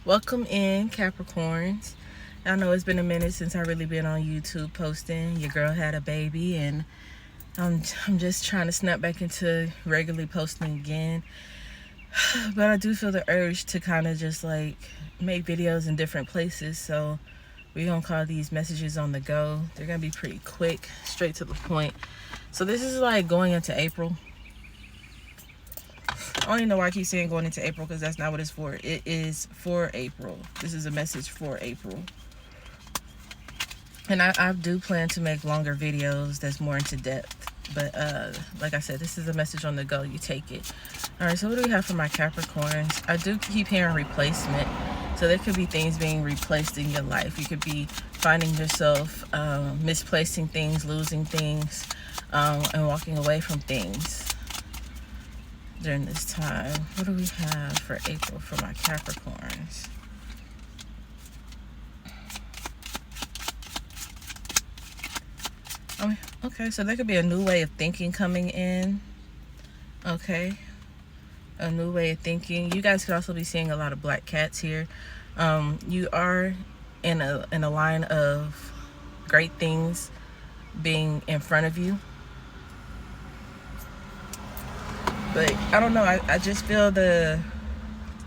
Welcome in, Capricorns. I know it's been a minute since I really been on YouTube posting. Your girl had a baby, and I'm just trying to snap back into regularly posting again. But I do feel the urge to kind of just like make videos in different places. So we're gonna call these messages on the go. They're gonna be pretty quick, straight to the point. So this is like going into April. I don't even know why I keep saying going into April, because that's not what it's for. It is for April. This is a message for April. And I do plan to make longer videos that's more into depth. But like I said, this is a message on the go. You take it. All right, so what do we have for my Capricorns? I do keep hearing replacement. So there could be things being replaced in your life. You could be finding yourself misplacing things, losing things, and walking away from things during this time. What do we have for April for my Capricorns? Oh, okay, so there could be a new way of thinking coming in. Okay, a new way of thinking. You guys could also be seeing a lot of black cats here. You are in a line of great things being in front of you. But I don't know, I just feel the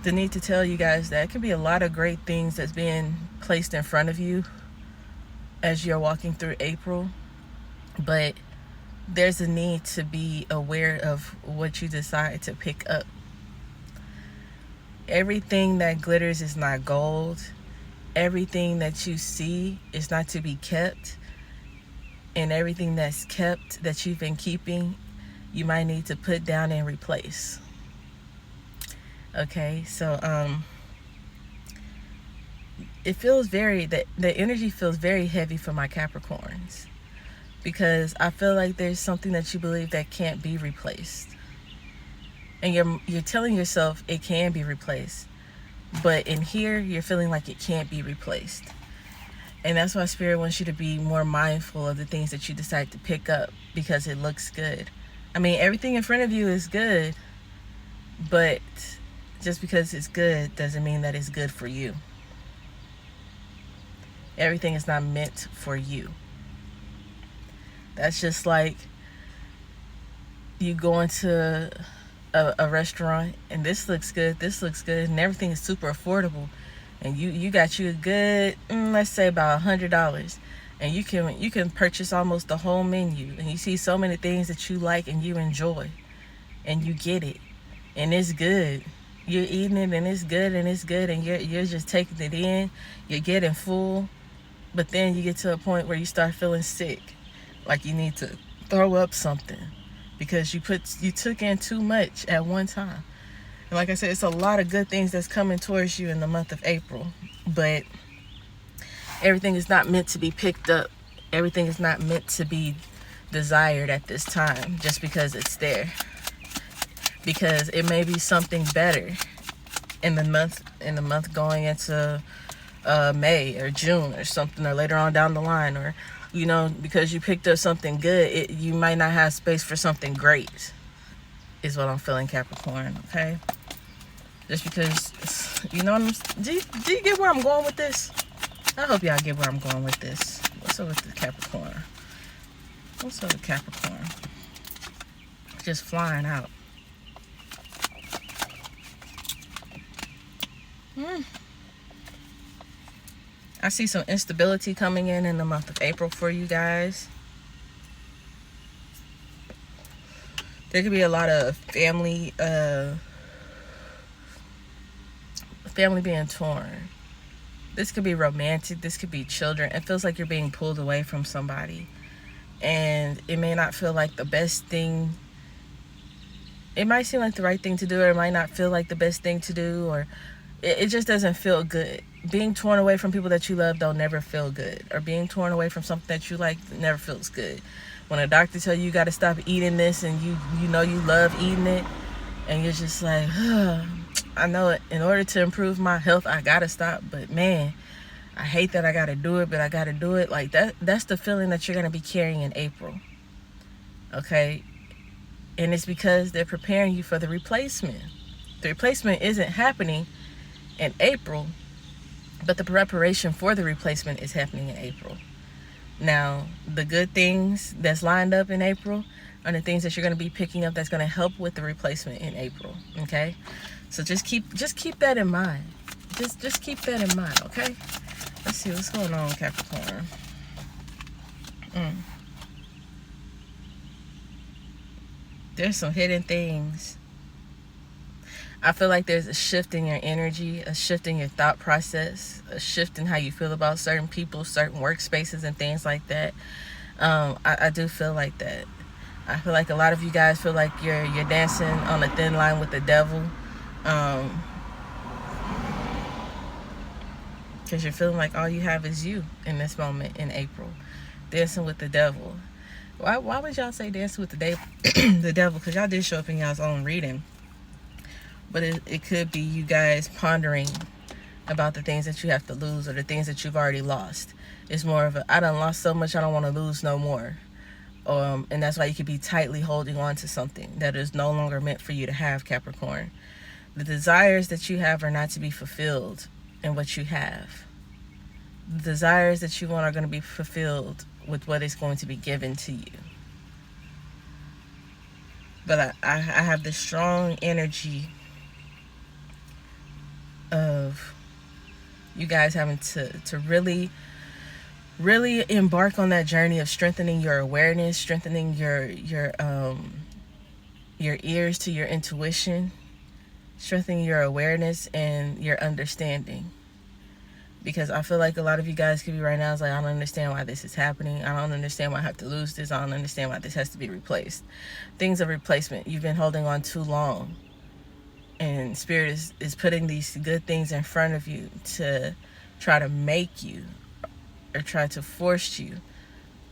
need to tell you guys that it could be a lot of great things that's being placed in front of you as you're walking through April. But there's a need to be aware of what you decide to pick up. Everything that glitters is not gold. Everything that you see is not to be kept. And everything that's kept, that you've been keeping, you might need to put down and replace. Okay, so it feels the energy feels very heavy for my Capricorns, because I feel like there's something that you believe that can't be replaced. And you're telling yourself it can be replaced, but in here you're feeling like it can't be replaced. And that's why Spirit wants you to be more mindful of the things that you decide to pick up, because it looks good. I mean, everything in front of you is good, but just because it's good doesn't mean that it's good for you. Everything is not meant for you. That's just like you go into a restaurant and this looks good, and everything is super affordable. And you got you a good, let's say about $100. And you can purchase almost the whole menu, and you see so many things that you like and you enjoy, and you get it, and it's good. You're eating it, and it's good, and you're just taking it in. You're getting full, but then you get to a point where you start feeling sick, like you need to throw up something, because you took in too much at one time. And like I said, it's a lot of good things that's coming towards you in the month of April, but everything is not meant to be picked up. Everything is not meant to be desired at this time just because it's there. Because it may be something better in the month going into May or June or something, or later on down the line, or because you picked up something good, you might not have space for something great, is what I'm feeling, Capricorn. Okay, just because do you get where I'm going with this? I hope y'all get where I'm going with this. What's up with the Capricorn? What's up with Capricorn? Just flying out. I see some instability coming in the month of April for you guys. There could be a lot of family being torn. This could be romantic. This could be children. It feels like you're being pulled away from somebody. And it may not feel like the best thing. It might seem like the right thing to do, or it might not feel like the best thing to do, or it just doesn't feel good. Being torn away from people that you love don't never feel good. Or being torn away from something that you like never feels good. When a doctor tells you got to stop eating this, and you know you love eating it, and you're just like, I know it. In order to improve my health, I gotta stop. But man, I hate that I gotta do it, but I gotta do it. Like that's the feeling that you're gonna be carrying in April. Okay? And it's because they're preparing you for the replacement. The replacement isn't happening in April. But the preparation for the replacement is happening in April. Now, the good things that's lined up in April are the things that you're going to be picking up that's going to help with the replacement in April. Okay? So just keep that in mind. Just keep that in mind, okay? Let's see what's going on, Capricorn. There's some hidden things. I feel like there's a shift in your energy, a shift in your thought process, a shift in how you feel about certain people, certain workspaces, and things like that. I do feel like that. I feel like a lot of you guys feel like you're dancing on a thin line with the devil, because you're feeling like all you have is you in this moment in April, dancing with the devil. Why would y'all say dancing with the devil? Because y'all did show up in y'all's own reading. But it could be you guys pondering about the things that you have to lose or the things that you've already lost. It's more of a, I done lost so much, I don't want to lose no more. And that's why you could be tightly holding on to something that is no longer meant for you to have, Capricorn. The desires that you have are not to be fulfilled in what you have. The desires that you want are going to be fulfilled with what is going to be given to you. But I have this strong energy of you guys having to really embark on that journey of strengthening your awareness, strengthening your ears to your intuition, strengthening your awareness and your understanding. Because I feel like a lot of you guys could be right now, it's like, I don't understand why this is happening. I don't understand why I have to lose this. I don't understand why this has to be replaced. Things of replacement. You've been holding on too long. And Spirit is putting these good things in front of you to try to make you or try to force you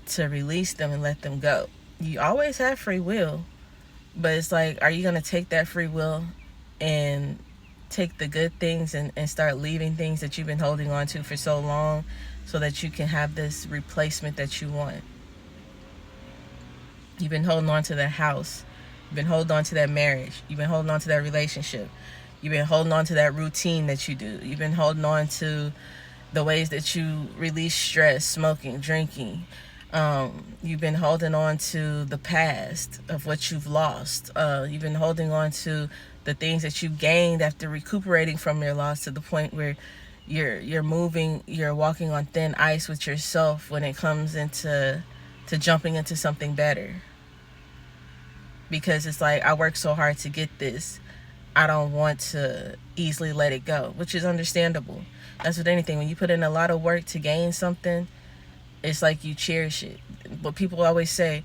to release them and let them go. You always have free will, but it's like, are you going to take that free will and take the good things and start leaving things that you've been holding on to for so long so that you can have this replacement that you want? You've been holding on to that house. You've been holding on to that marriage. You've been holding on to that relationship. You've been holding on to that routine that you do. You've been holding on to the ways that you release stress, smoking, drinking. You've been holding on to the past of what you've lost. You've been holding on to the things that you gained after recuperating from your loss, to the point where you're walking on thin ice with yourself when it comes into jumping into something better. Because it's like, I worked so hard to get this, I don't want to easily let it go, which is understandable. That's with anything. When you put in a lot of work to gain something, it's like you cherish it. But people always say,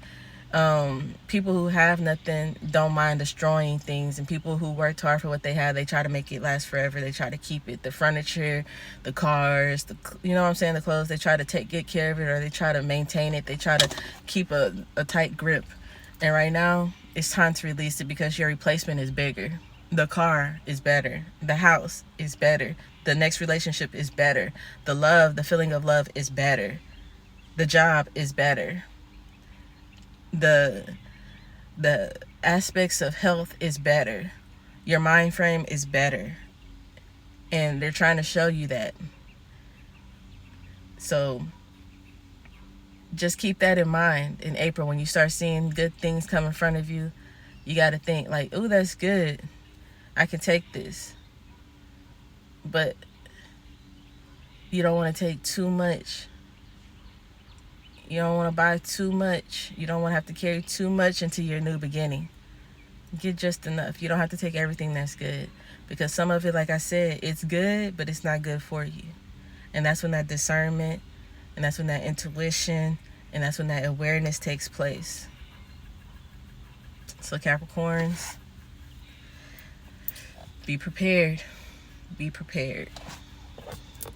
people who have nothing don't mind destroying things, and people who worked hard for what they have, they try to make it last forever. They try to keep it. The furniture, the cars, you know what I'm saying, the clothes, they try to get care of it, or they try to maintain it. They try to keep a tight grip. And right now, it's time to release it, because your replacement is bigger. The car is better. The house is better. The next relationship is better. The feeling of love is better. The job is better. The aspects of health is better. Your mind frame is better. And they're trying to show you that. So just keep that in mind in April. When you start seeing good things come in front of you, you got to think like, ooh, that's good. I can take this. But you don't want to take too much. You don't want to buy too much. You don't want to have to carry too much into your new beginning. Get just enough. You don't have to take everything that's good. Because some of it, like I said, it's good, but it's not good for you. And that's when that discernment, and that's when that intuition, and that's when that awareness takes place. So Capricorns, be prepared. Be prepared.